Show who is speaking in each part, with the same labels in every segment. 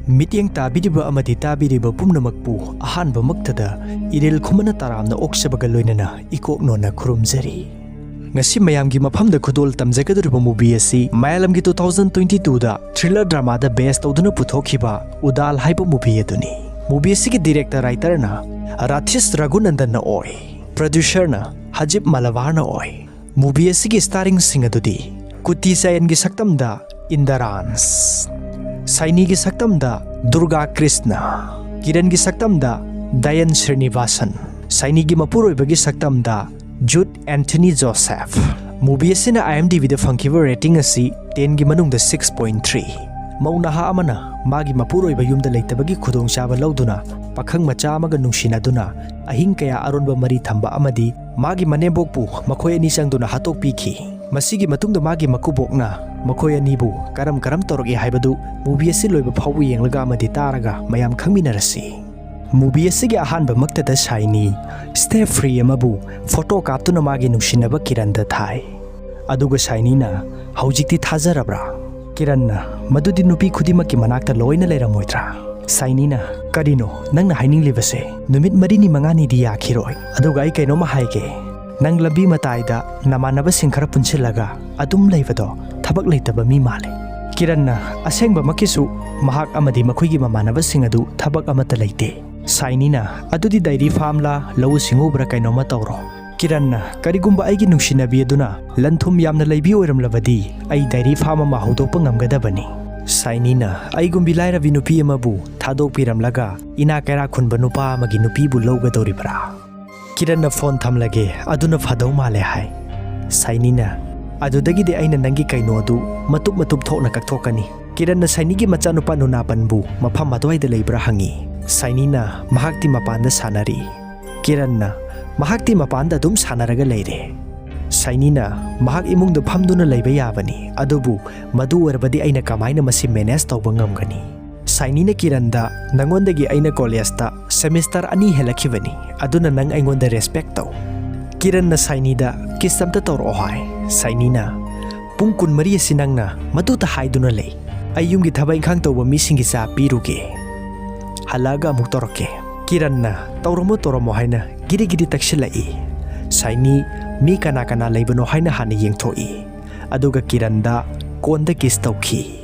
Speaker 1: Mityang tabiriba amadi tabiriba pumnamakpu ahanba maktada Eril khumana taramna oksabaga loinana ikoknona khurumjari. Ngasi mayamgi mafamda khudol tamjakaduriba movie asi Mayalamgi 2022 da thriller drama da based tawduna puthokhiba Udal haiba movie aduni. Movie asi ki director writer na Rathis Raghunandan na oi, producer na Hajib Malawar na oi. Movie asi ki starring sing adudi Kuti Sayan gi saktamda Indarans, Saini gi saktamda Durga Krishna, Kiran gi saktamda Dayan Srinivasan, Saini gi mapuroi bagi saktamda Jude Anthony Joseph. Movie asina IMDb da fangkiba rating asi 10 gi manungda 6.3. Maunaha amana magi mapuroi ba yumda leitabagi khudong chaba lauduna pakhang macha amaga nungsinaduna ahing kaya aronba mari thamba amadi magi manebokpu makhoi ani changduna hatokpikhi. Masigi matungda magi makubokna makhoi anibu karam torogi haibadu movie asi loiba phawbu yenglaga amadi taraga mayam khangminarasi. Movie asigi ahanba maktada Saini step free amabu photo kaptuna magi nungsinaba Kiranda thai. Aduga Saini na haujikti thajarabra. Kiranna madudi nupi khudimaki manakta loina leiramoitra. Saini na karino nangna haininglibase numit marini mangani di yakhiroi aduga ai kainoma haige nang labi mataida namanaba singkhara punchilaga adum leibado thabak leitaba mi male. Kiranna asengba makisu mahak amadi makhoigi mamanaba singadu thabak amata leite. Saini na adudi dairy farm la lawu singubra kainoma tawro. Kiranna karigumba aigi nungsinabi aduna lanthum yamna leibi oiramlabadi ai dairy farm ama hodokpa ngamgadabani. Saini na aigumbi lairabi nupi amabu thadokpiramlaga ina kaira khunba nupa amagi nupibu lowgadoribra. Kiranna phone thamlage aduna phadau male hai. Saini na adudagi de aina nangi kaino adu matup thokna kakthokani. Kiranna Saini gi macha nupa nunapanbu mafam adwaida leibra hangi. Saini na mahakti mapanda sanari. Kiranna mahakti mapanda dum sanaraga leire. Saini na mahak imungda phamduna leiba yabani adubu madu orbadi aina kamaina masi manage tawba ngamgani. Saini na Kiranda nangondagi aina college ta semester ani helakhibani aduna nang aingonda respect taw. Kiran na Saini da kisamta tawro hai. Saini na pung kun mari sinangna maduta haiduna lei ayumgi thaba ingkhang tawba misingi sa piruge halaga amuk toroke. Kiran na tawromo haina gidi taksilai. Saini mi kana leibano haina hana yengthoi aduga Kiranda konda kis tawkhi.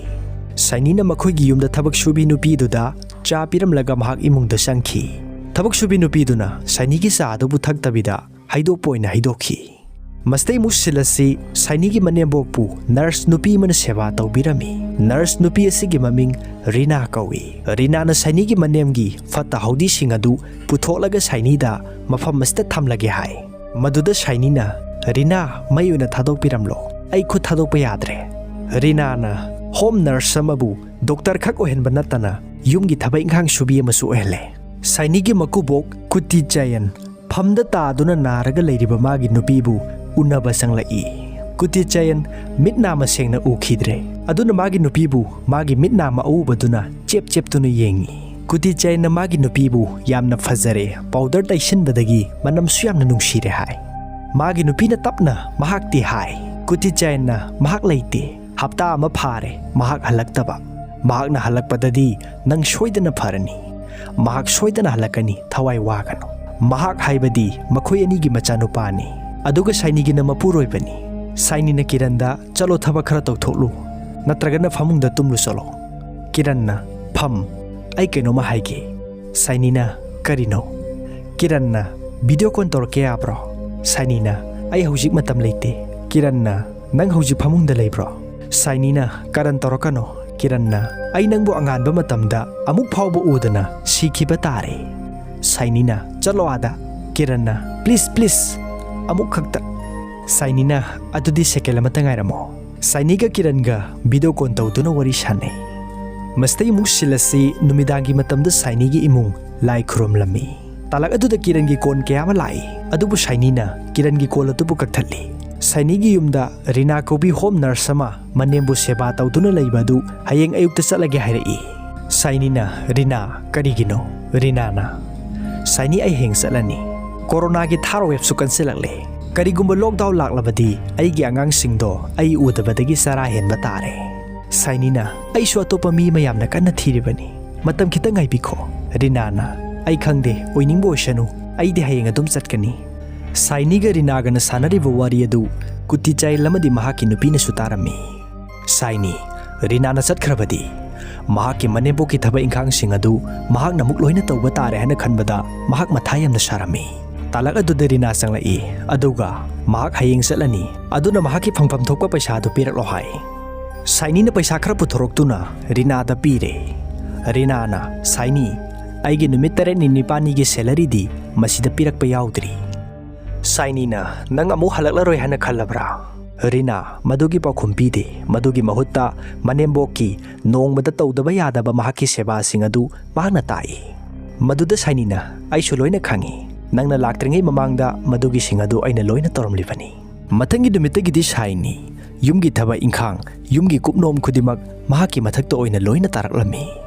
Speaker 1: Saini na makhoigi yumda thabak subi nupi duda cha piramlaga mahak imungda sangkhi. Thabak subi nupi duna Saini gi sa adubu thaktabida haidopoina haidokhi. Mastei musilasi Saini gi manembokpu nurse nupi mana seva tawbirami. Nurse nupi asigi maming Rina kawi. Rina na Saini gi manemgi fatta haudi singadu putholaga Saini da mafam masta thamlage hai. Maduda Saini na Rina mayuna thadokpiramlo ai khud thadokpa yadre. Rina na home nurse samabu doctor khak ohenba natana yumgi thaba inkhang subi amasu ohle. Saini gi makubok Kuti Jayan phamda taaduna naraga leiriba magi nupibu unaba sanglai. Kuti Jayan mitna masengna ukhidre aduna magi nupibu magi mitna ma ubaduna chep tuna yengi. Kuti Jayan na magi nupibu yamna fazare powder taisinbadagi manamsu yamna nungsire hai. Magi nupina tapna mahakti hai. Kuti Jayan na mahak leite hapta ama phare mahak halaktaba. Mahak na halakpadadi nang soidana pharani. Mahak soidana halakani thawai wagano. Mahak haibadi makhoi anigi machanupani aduga Saini gi na mapuroibani. Saini na Kiranda chalo thaba khara tawthoklu natragana famungda tumlu solo. Kiranna pham ai kainoma haige. Saini na karino. Kiranna video call torke abro. Saini na ai hojik matam leite. Kiranna nang hojik famungda leibro. Saini na karan torokano. Kiranna ai nangbo anganba matamda amuk phawbo udana sikhiba tare. Saini na chalo ada. Kiranna please amuk khakta. Saini na adudi sekela mata ngairamo. Saini ga Kiranga video call tawduna wari shanai. Mastai musilasi numidangi matamda Saini gi imung lai khurumlami. Talak aduda Kiran gi kon kaya malai adubu Saini na Kiran gi kol atubu kakthali. Saini gi yumda Rina kobi home nurse sama manembu seba tawduna leibadu hayeng ayukta chatlage hairai. Saini na Rina karigino. Rina na Saini ai heng chatlani. Corona gi tharo web su kanselakle. Karigumba lockdown laklabadi aigi angang singdo ai udabadagi sara henba tare. Saini na ai su atopa mi mayamna kanna thiribani. matam kita ngaibiko. Rinana, ay khangde, oiningbo oisanu, ay di hayeng adum chatkani. Saini ga Rina ga na sanariba wari adu, kuti chai lamadi mahaki nupi na sutarami. Saini, Rina na chatkrabadi. Mahaki manebo ki thaba ingkhang sing adu, mahak na muk loina tawba tare hana khanbada, mahak mathayam na sarami. Talak adu da Rina sanglai, aduga, mahak hayeng chatlani, aduna mahaki phangpham thokpa paisa adu pirak lohai. Saini na paisa khara puthorok tuna, Rina da pire. Rina na, Saini, aigi numit 9 gi salary di, masida pirak pa yaudri. Saini na, nang amu halaklaroi hana khalabra. Rina, madugi pakhum pide, madugi mahutta, manemboki, nongmada tawdaba yadaba mahaki seba sing adu, mahakna tai. Maduda Saini na, ay suloina khangi. Nang na laktringai mamangda, madugi sing adu ay na loina toromlibani. Matangi dumitagi di Saini, yumgi thaba ingkhang, yumgi kupnom khudimak, mahaki mathakta oina loina taraklami.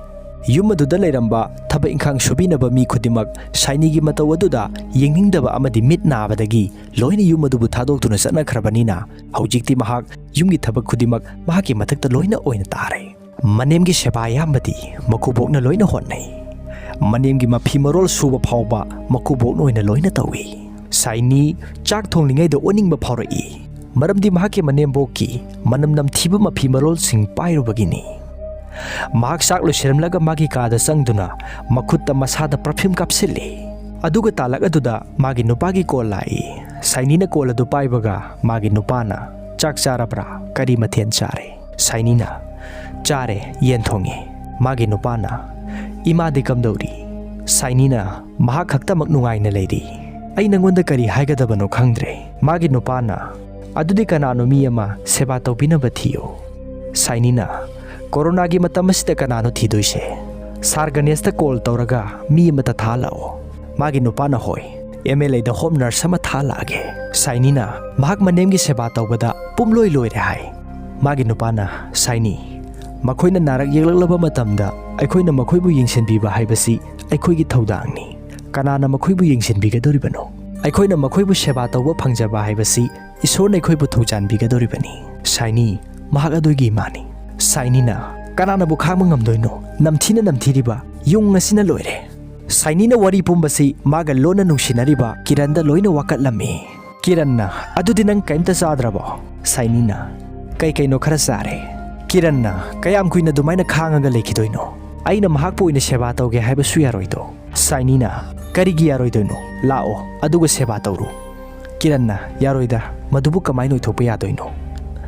Speaker 1: Yum aduda lairamba thaba ingkhang subinaba mi khudimak Saini gi mataw aduda yengningdaba amadi mit nabadagi loina yum adubu thadok tuna satna khrabanina haujikti mahak yumgi thaba khudimak mahaki mathakta loina oina tare. Manemgi seba yambadi makubokna loina honnai. Manemgi mafi marol suba phawba makubokna oina loina tawi. Saini chak thonglingai da oningba phawrai. Maramdi mahaki manemboki manam namthiba mafi marol sing pairubagini. Mahak sak lo siramlaga magi kada sangduna makutta masada perfume kapsili. Aduga talak aduda magi nupagi call lai. Saini na call adu paibaga magi nupana chak charabra kari mathen chare. Saini na chare yen thonge. Magi nupana ima de kamdori. Saini na mahak khakta mak nungai na leiri. Ai nangonda kari haigadabano khangdre. Magi nupana adudi kanano mi ama seba tawbinaba thiyo. Saini na Corona gi matamasita kanano thidoise. Sar Ganesh call tawraga mi mata thalao. Magi nupana hoi. MLA da home nurse sama thalage. Saini na mahak manem gi seba tawbada pumloi loi re hai. Magi nupana Saini. Makhoina narak yeglaklaba matamda aikhoina makhoibu yengsenbiba haibasi aikhoigi thaudangni. Kanana makhoibu yengsenbigadoribano. Aikhoina makhoibu seba tawba phangjaba haibasi isor aikhoibu thaujanbigadoribani. Saini mahak adoigi mani. Saini na kanana bu khang ngamdoino namthina namthiriba yung ngasina loire. Saini na wari pumbasi maga lona nungsinariba kiranda loina wakatlami. Kiran na adudi nang kaimta sadrabo. Saini na kai kaino khara sare. Kiran na kayam kuina dumaina khangaga lekhidoino. Aina mahakpu ina seba tawge haiba suyaroido. Saini na karigi yaroidoino lao aduga seba tawru. Kiran na yaroida madubu kamaino ithopa yadoino.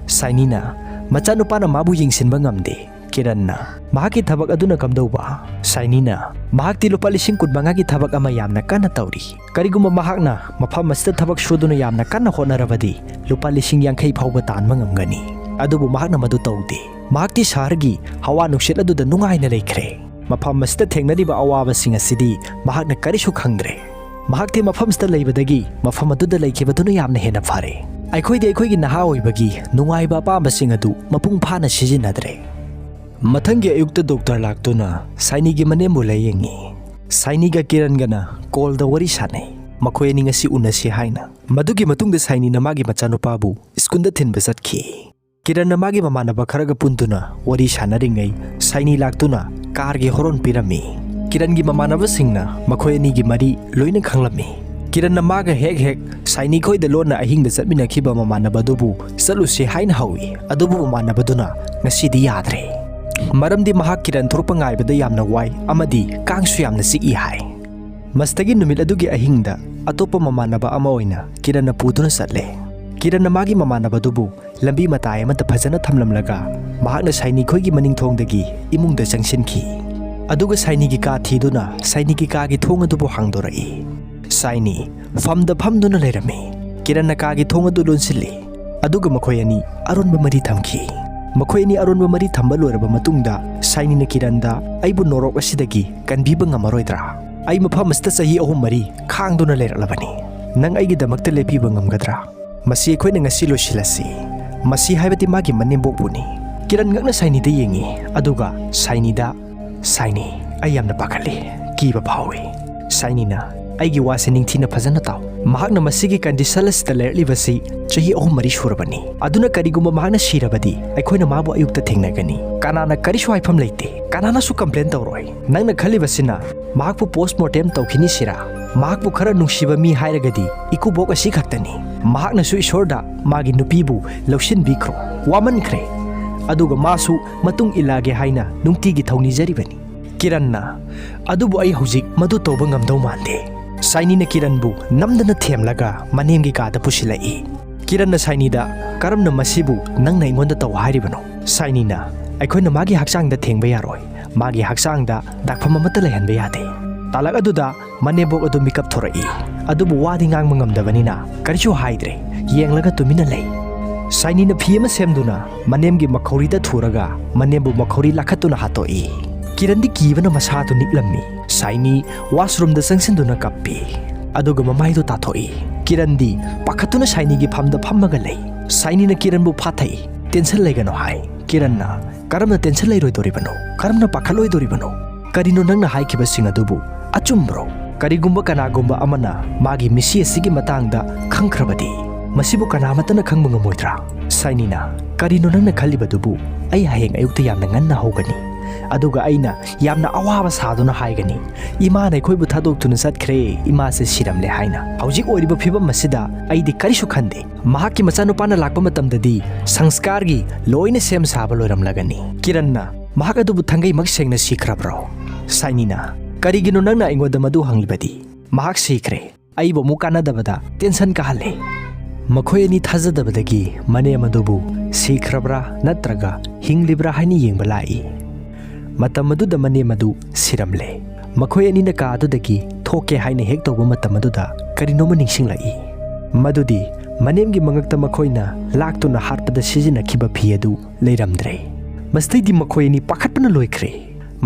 Speaker 1: Saini na Machanupana mabu yingsinba ngamde. Kiran na mahaki thabak aduna kamdauba. Saini na mahakti lupa 10,000 gi thabak ama yamna kana tawri. Kariguma mahakna mafam masita thabak suduna yamna kana honarabadi lupa 50,000 phawba tanma ngamgani. Adubu mahakna madu tawde. Mahakti sahargi hawa nuksit aduda nungaina leikre. Mafam masita thengnariba awaba singa sidi mahakna karisu khangdre. Mahakti mafam masita leibadagi mafam aduda leikibaduna yamna hena phare. Aikhoigi naha oibagi nungaiba apambasing adu mapung phana sijinadre. Mathangi ayukta doctor laktuna Saini gi manembu layengi. Saini ga Kiran gana call da wari sanai. Makhoi ani ngasi unasi haina. Madugi matungda Saini na magi machanupabu skunda thinba chatkhi. Kiran na magi mamanaba kharaga puntuna wari sanaringai Saini laktuna car gi horon pirami. Kiran gi mamanaba singna makhoi ani gi mari loina khanglami. Kiran na maga hek Saini khoi da lona ahing da chatmina khiba mamanaba dubu salusi haina hawi adubu mamanaba duna ngasidi yadre. Maramdi mahak Kiran thurpa ngaibada yamna wai amadi kangsu yamna siki hai. Mastagi numit adugi ahingda atopa mamanaba ama oina Kiran na puduna chatle. Kiran na magi mamanaba dubu lambi matai amata phajana thamlamlaga mahak na Saini khoi gi maning thongdagi imungda changsinki. Aduga Saini gi ka thiduna Saini gi ka gi thong adubu hangdorai. Saini famda famduna leirami. Kiran na ka gi thong adu lonsili. Aduga makhoi ani aronba mari thamki. Makhoi ani aronba mari thamba loiraba matungda Saini na Kiranda aibu norok asidagi kanbiba ngamaroidra. Ai mafam asta sahi 3 khangduna leiraklabani. Nang aigi damakta lepiba ngamgadra. Masi khoi na ngasi losilasi. Masi haibati magi manembokbuni. Kiran ngakna Saini da yengi. Aduga Saini da Saini ayamna pakhali kiba phawi. Saini na aigi wase ningthina phajana taw. mahakna masigi condition asida lerlibasi chahi 3 surabani aduna karigumba mahakna shirabadi aikoina mabu ayukta thengnagani kanana karisu haifam leite kanana su complain tawroi nangna khalibasina mahakpu postmortem tawkhini sira mahakpu khara nungsiba mi hairagadi ikubok asi khaktani mahakna su isorda magi nupibu lawsin bikro waman khre aduga masu matung ilage haina nungtigi thawni jaribani kiranna adubu ai hojik madu toba ngamdau mande Saini na Kiran bu namdana themlaga manemgi ka da pusilai Kiran na Saini da karam na masibu nang na ingonda taw hairibano Saini na aikoi na magi haksang da thengba yaroi magi haksang da dakpham amata lehanba yade talag adu da manebok adu mikap thorai adu bu wadi ngang mangamdabani na karichu haidre yenglaga tumina lei Saini na phima semduna manemgi makhori da thuraga manembu makhori lakhatuna hatoi Kiran di kibana masatu niklammi Saini washroom da sangsinduna kappi aduga mamai do tathoi Kiran di pakhatuna Saini gi phamda phammaga lei Saini na Kiran bu phathai tension legano hai Kiran na karamna tension lei roi doribano karamna pakhaloi doribano karino nangna hai kiba singa dubu achumbro karigumba kanagumba amana magi misi asigi matangda khangkhrabadi masibu kanamatana khangmunga moidra Saini na karino nangna khaliba dubu ai haheng ayukta yamna nganna hogani aduga aina yamna awaba saduna haigani ima na khoi bu thadok tuna satkhre ima se siramle haina hojik oiriba phibam masida aidi karisu khande mahaki machanu pana lakpa matamdadi sanskar gi loina sem saba loiram lagani kiranna mahaka du thangai mak sengna sikrabro Sainina karigino nangna ingoda madu hanglibadi mahak sikre aibo mukana dabada tension ka hale makhoi ani thajadabadagi mane madubu sikrabra natraga hinglibra haini yengba lai matam madu da mane madu siramle makhoi ani na ka adu dagi thoke haina hek toba matam madu da karino ma ningsing lai madudi manem gi mangakta makhoina laktuna harpada sijina khiba phi adu leiramdre mastai di makhoi ani pakhatpana loikre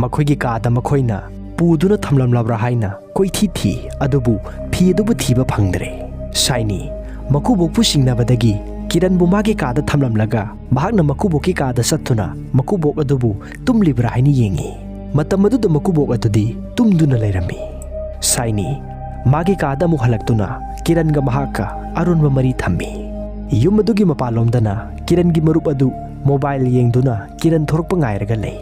Speaker 1: makhoi gi ka da makhoina puduna thamlam labra haina koi thi adubu phi adubu thiba phangdre Saini makubok pusingna badagi Kiran bu magi ka da thamlamlaga mahakna makubok ki ka da satuna makubok adubu tumlibra haini yengi matam madu da makubok adudi tumduna leirami Saini magi ka da mu halaktuna Kiran ga mahaka arunba mari thammi yum adugi mapalomdana Kiran gi marup adu mobile yengduna Kiran thorpa ngairaga lei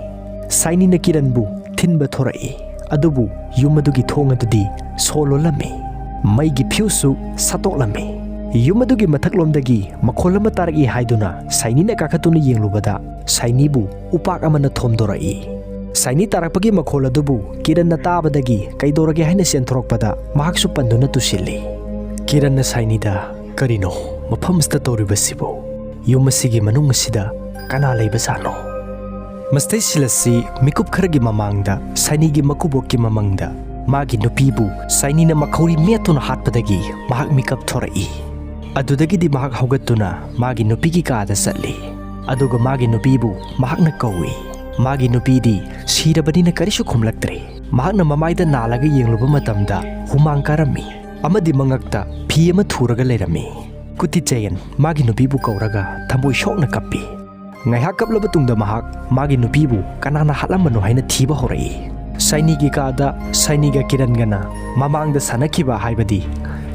Speaker 1: Saini na Kiran bu thinba thorai adubu yum adugi thong adudi solo lami mai gi phiusu satok lami Yumadugi mathaklomdagi makholama taragi haiduna Saini na kakatuna yenglubada Saini bu upak amana thomdorai Saini tarakpagi makhola dubu Kiran na tabadagi kaidoragi haina senthorokpada mahaksu panduna tusilli Kiran na Saini da karino maphamsta toribasibo yumasigi manung asida kana leibasano Mastai silasi mikup kharagi mamangda Saini gi makubokki mamangda magi nupibu Saini na makhori metuna hatpadagi mahak mikap thorai adudagi di mahak haugatuna magi nupigi kaada satli aduga magi nupibu mahakna kawi magi nupidi sirabadina karisu khumlaktre mahakna mamaida nalaga yengluba matamda humang karami amadi mangakta phi ama thuraga leirami kuti chayan magi nupibu kauraga thamboi shokna kappi ngaihak kaplaba tungda mahak magi nupibu kanana halamano haina thiba horai Saini gi kaada Saini ga Kiran gana mamangda sanakiba haibadi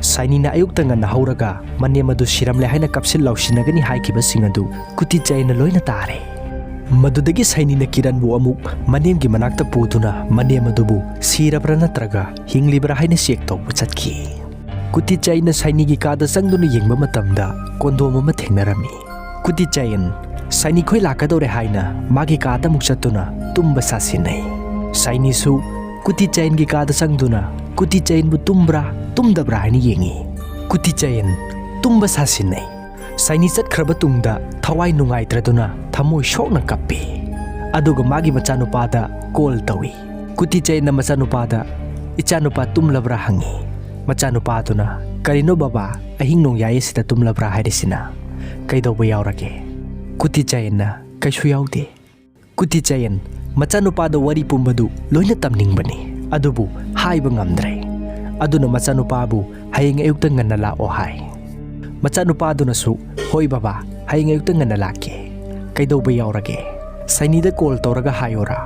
Speaker 1: Saini na ayukta nga nahauraga mane madu siramle haina kapsil lausinagani haikiba singadu kuti chaina loina tare madudagi Saini na Kiran bu amuk manem gi manakta puduna mane madubu sirabra natraga hinglibra haina sek tawbu chatki kuti chaina Saini gi kada sangduna yengba matamda kondom ama thengnarami kuti chain Saini khoi lakadore haina magi kada mukchatuna tumba sasinai Saini su kuti chain gi kada sangduna kuti chain bu tumbra tumdabra haini yengi kuti chain tumba sasinai Saini chatkraba tungda thawai nungai traduna thamoi shokna kappi aduga magi machanupada call tawi kuti chain na machanupada ichanupa tumlabra hangi machanupaduna karino baba ahing nong yai sita tumlabra hairisina kaidoba yaurage kuti chain na kaisu yaude kuti chain machanupada wari pumbadu loina tamningbani adubu haiba ngamdre aduna machanupabu hayeng ayukta nganna lao hai machanupaduna su hoi baba hayeng ayukta nganna lake kaidoba yaurage Saini da call toraga hayora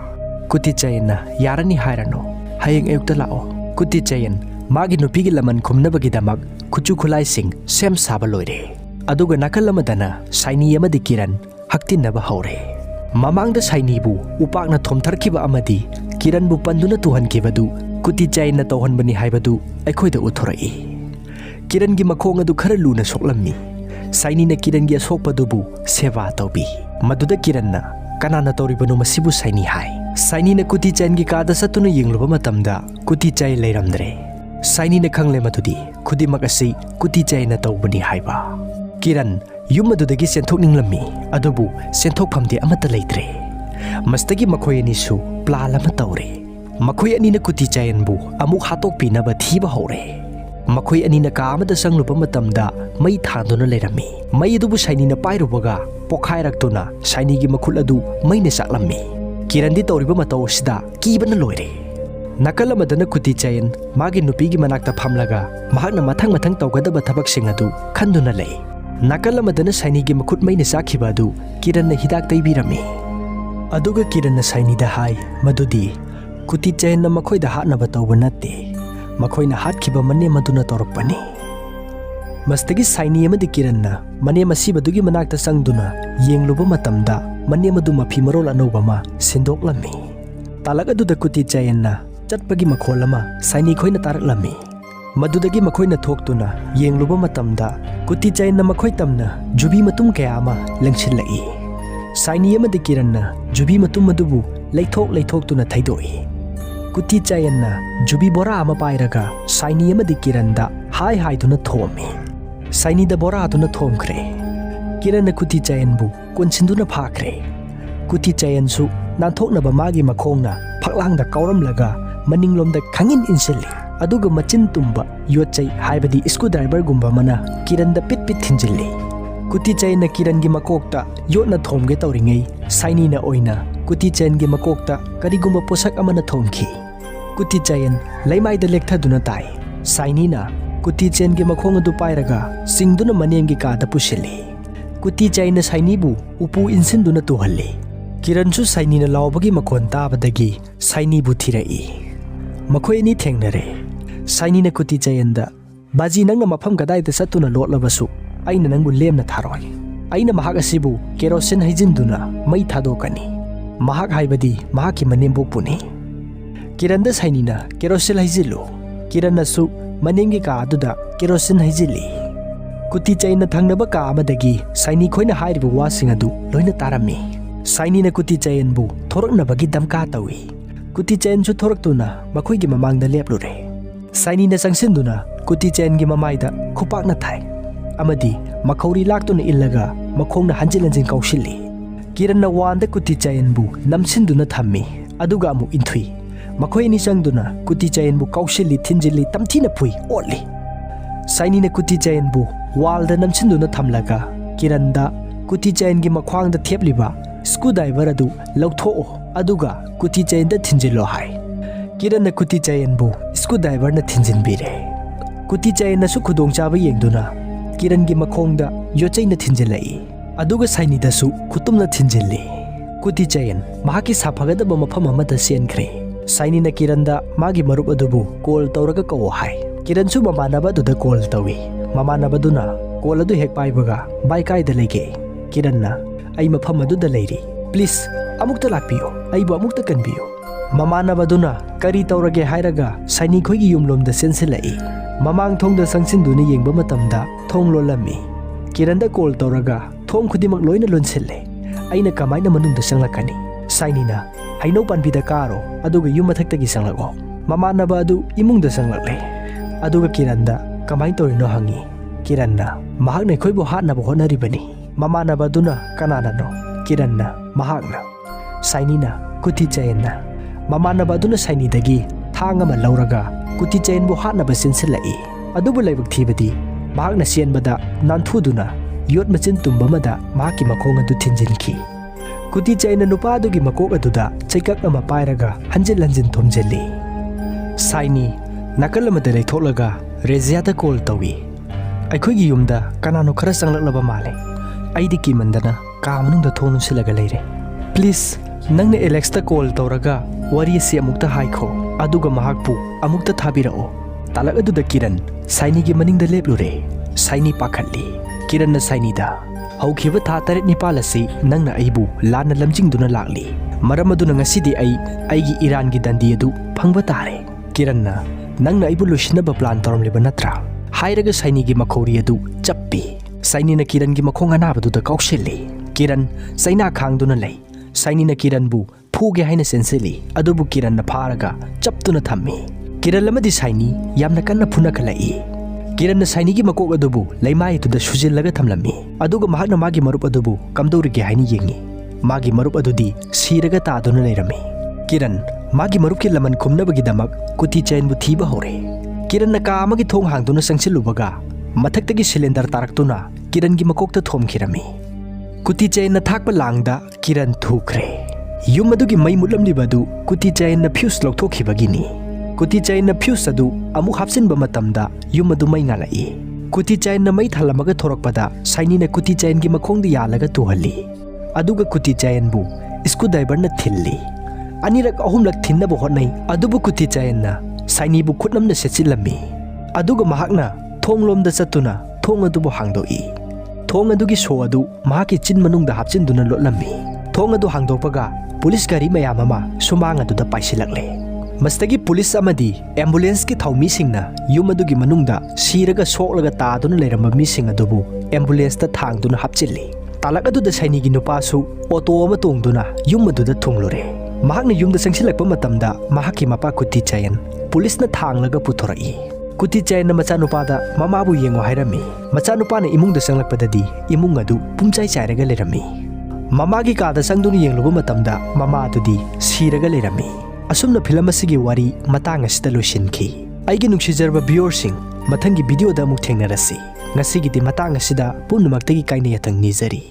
Speaker 1: kuti chain na yarani hairano hayeng ayukta lao kuti chain magi nupigi laman khumnabagi damak खुचु खुलाइसिंग सेम साबा लोइरे अदुगा नाकल अमदना साइनी अमदि किरण हक्तिनबा हौरे ममांगदा साइनीबु उपाकना थोमथरखिबा अमदि किरणबु पंदुना तुहनखिबदु कुति China तौहनबनि हाइबदु अखोइदा उथोरई किरणगी मखोंग अदु खरा लुना सोकलम्मी साइनीना किरणगी असोकपदुबु सेवा तौबी मदुदा किरणना कनाना तौरिबनु मसिबु साइनी हाय साइनीना कुति चाइनगी कादा सतुना यिंगलुबा मतमदा कुति चाइ लेरमद्रे साइनीना खंगले मदुदी खुदिमक असि कुति चाइना तौबनि हाइबा किरण युम अदुदगी सेंथोकनिंगलम्मी अदुबु सेंथोकफमदि अमता लेत्रे मस्तगी मखोय अनिसु प्लान अमा तौरे मखोय अनिना कुति चाइनबु अमुक हातोकपिनबा थीबा हौरे मखोय अनिना का अमदा संगलुबा मतमदा मई थांदुना लेरम्मी मई अदुबु साइनीना पाइरुबगा पोखाइरक्तुना साइनीगी मखुल अदु मईना साकलम्मी किरणदी तौरिबा मतौसिदा कीबना लोइरे नाकल अमदना कुति चाइन मागी नुपीगी मनाक्ता फमलगा महाकना मथंग मथंग तौगदबा थबकसिंग अदु खंदुना लei नाकल अमदना साइनीगी मखुट मईना साखिबा अदु किरणना हिदाक तैबिरम्मी अदुगा किरणना साइनीदा हाय मदुदी कुति चाइनना मखोइदा हातनबा तौबा नत्ते मखोइना हातखिबा मने मदुना तौरकपनि मस्तगी साइनी अमदि किरणना मने मसिबदुगी मनाक्ता संगदुना येंगलुबा मतमदा मने मदु मफी मरोल अनौबमा सिंदोकलम्मी तालक अदुदा कुति चाइनना चटपगी मखोलमा साइनी खोइना तारकलम्मी मदुदगी मखोइना थोक्तुना येंगलुबा मतमदा कुति चाइनना मखोइ तमना जुबी मतुम कया अमा लंगसिलई साइनी अमदि किरणना जुबी मतुम मदुबु लैथोक्तुना थैदोई कुति चाइनना जुबी बोरा अमा पाइरगा साइनी अमदि किरणदा हाय हाइदुना थोमी साइनीदा बोरा अदुना थोमख्रे किरणना कुति चाइनबु कोनसिंदुना फाख्रे कुति चाइनसु नांथोकनबा मागी मखोंगना फकलांगदा कौरमलगा मनिंगलोमदा खंगिन इंसिल्ली अदुगा मचिन तुम्बा योचै हाइबदी स्क्रू ड्राइवर गुम्बा मना किरणदा पिट पिट थिंजिल्ली कुति चाइना किरणगी मकोकता योटना थोमगे तौरिङै साइनीना ओइना कुति चाइनगी मकोकता करिगुम्बा पोसक अमना थोमखि कुति चाइन लैमाइदा लेक्थदुना ताइ साइनीना कुति चाइनगी मखोंग अदु पाइरगा सिंगदुना मनेंगी कादा पुसिल्ली कुति चाइना साइनीबु उपु इंसिनदुना तुहल्ली किरणसु साइनीना लावबगी मखोन ताबदगी साइनीबु थिरई मखोय नि थेंगनरे साइनीना कुति चाइनदा बाजी नंगना मफम कदाइदा सत्तुना लोटलबसु अइना नंगबु लेमना थारोय अइना महाक असिबु केरोसिन हैजिनदुना मई थादोकनी महाक हाइबदी महाकी मनेंबोकपुनी किरणदा साइनीना केरोसिन हैजिलु किरणसु मनेंगी का अदुदा केरोसिन हैजिली कुति चाइना थंगनबा का अमदगी साइनी खोइना हाइरिबु वासिंग अदु लोइना तारम्मी साइनीना कुति चाइनबु थोरकनबगी दमका तौई कुति चाइनसु थोरकतुना मखोइगी ममांगदा लेपलुरे साइनीना संगसिनदुना कुति चाइनगी ममाइदा खुपाकना थाइ अमदी मखौरी लाक्तुना इल्लगा मखोंगना हंजिल हंजिन कौशिल्ली किरणना वांदा कुति चाइनबु नमसिनदुना थम्मी अदुगा अमु इंथुई मखोइ नि संगदुना कुति चाइनबु कौशिल्ली थिंजिल्ली तमथिना फुई ओटली साइनीना कुति चाइनबु वालदा नमसिनदुना थमलगा किरणदा कुति चाइनगी मख्वांगदा थेपलिबा स्क्रू ड्राइवर अदु लौथोओ अदुगा कुति चाइनदा थिंजिल्लो हाय किरणना कुति चाइनबु स्क्रू ड्राइवर न थिंजिनबिरे कुति चाइनसु खुदोंचाबा येंगदुना किरणगी मखोंगदा योचैना थिंजिल्लई अदुगा साइनीदासु खुतुमना थिंजिल्ली कुति चाइन महाकी साफगदबा मफम अमदा सेनख्रे साइनीना किरणदा मागी मरुप अदुबु कॉल तौरगा कौ हाय किरणसु ममानबा दुदा कॉल तौई ममानबदुना कॉल अदु हेक पाइबगा बाय कायदा लेगे किरणना आई मफम अदुदा लेरी प्लीज अमुक्ता लाक्पियो आइबु अमुक्ता कनबियो ममानबदुना करी तौरगे हायरगा साइनी खोइगी युमलोमदा सेनसिलई ममांग थोंगदा संगसिनदुना येंगबा मतमदा थोंग लोलम्मी किरणदा कॉल तौरगा थोंग खुदिमक लोइना लोनसिल्ले अइना कमाइना मनुंगदा संगलकनी साइनीना हाइनौ पानबिदा कारो अदुगा युम मथक्तगी संगलगो ममानबा अदु इमुंगदा संगलले अदुगा किरणदा कमाइन तौरिनो हंगी किरणना महाकना खोइबु हातनबा होनरिबनी ममानबदुना कनानानो किरणना महाकना साइनीना कुति चाइनना ममानबदुना साइनीदगी थांगमा लौरगा कुति चाइनबु हातनबा सिनसिलई अदुबु लाइबक थीबदी महाकना सियनबदा नानथुदुना योट मचिन तुम्बमदा महाकी मखोंग अदु थिंजिनखी कुति चाइना नुपादुगी मकोक अदुदा चैकक अमा पाइरगा हंजिन हंजिन थोमजिल्ली साइनी नाकल अमदा लेथोलगा रेजियादा कॉल तौई अखोइगी युमदा कनानो खरा संगलकलबा माले अइदी किमंदना का मनुंगदा थोनु सिलगा लेरे प्लीज नंगने एलेक्सता कॉल तौरगा वरी से अमुक्ता हाइखो अदुगा महाकपु अमुक्ता थाबिरओ Talak aduda Kiran Saini gi maningda leplure Saini pakhatli Kiran na Saini da Haukiba tha taret nipal asi nangna aibu lana lamjingduna lakli maram aduna ngasidi aigi Iran gi dandi adu phangba tare Kiran na nangna aibu losinaba plan toromliba natra hairaga Saini gi makhori adu chappi Saini na Kiran gi makhong anabadu da kaukshili Kiran Saina khangduna lei Saini na Kiran bu phuge haina sensili adubu Kiran na pharaga chaptuna thammi Kiran lamadi Saini yamna kanna phuna khalai Kiran na Saini gi makok adubu leimai tu da sujillaga thamlami aduga mahakna magi marup adubu kamdori gi haini yengi magi marup adudi siraga taaduna leirami Kiran magi marup ki laman khumnabagi damak kuti chain bu thiba hore Kiran na ka amagi thong hangduna sangsilubaga mathaktagi cylinder taraktuna Kiran gi makokta thomkhirami kuti chain na thakpa langda Kiran thukre yum adugi mai mutlamliba du kuti chain na fuse lokthokibagini kuti chain na fuse adu amu hapsinba matamda yum adu mai ngalai kuti chain na mai thalamaga thorakpada Saini na kuti chain gi makhongdi yalaga tuhali aduga kuti chain bu screwdriver na thilli anirak ahumlak thinnabu hotnai adubu kuti chain na Saini bu khutnamna setchilami aduga mahakna thonglomda chatuna thong adubu hangdoi thong adugi so adu mahaki chin manungda hapchinduna lotlami thong adu hangdokpaga police gari mayam ama sumang aduda paisilakle mastagi police amadi ambulance ki thaumi singna yum adugi manungda siraga soklaga taaduna leiramba mising adubu ambulance ta thangduna hapchilli talak aduda Saini gi nupasu auto ama tongduna yum aduda thunglure mahakna yumda sangsilakpa matamda mahaki mapa kuti chayan police na thanglaga puthorai kuti chayan na machanupada mamabu yengo hairami machanupana imungda sanglakpadadi imung adu pumchai chairaga leirami mamagi kada sangduna yengluba matamda mama adudi siraga leirami asumna film asigi wari matang asida losinki aigi nungsijarba viewersing mathangi video da amuk thengnarasi ngasigi di matang asida punnamak tagi kaina yatang nijari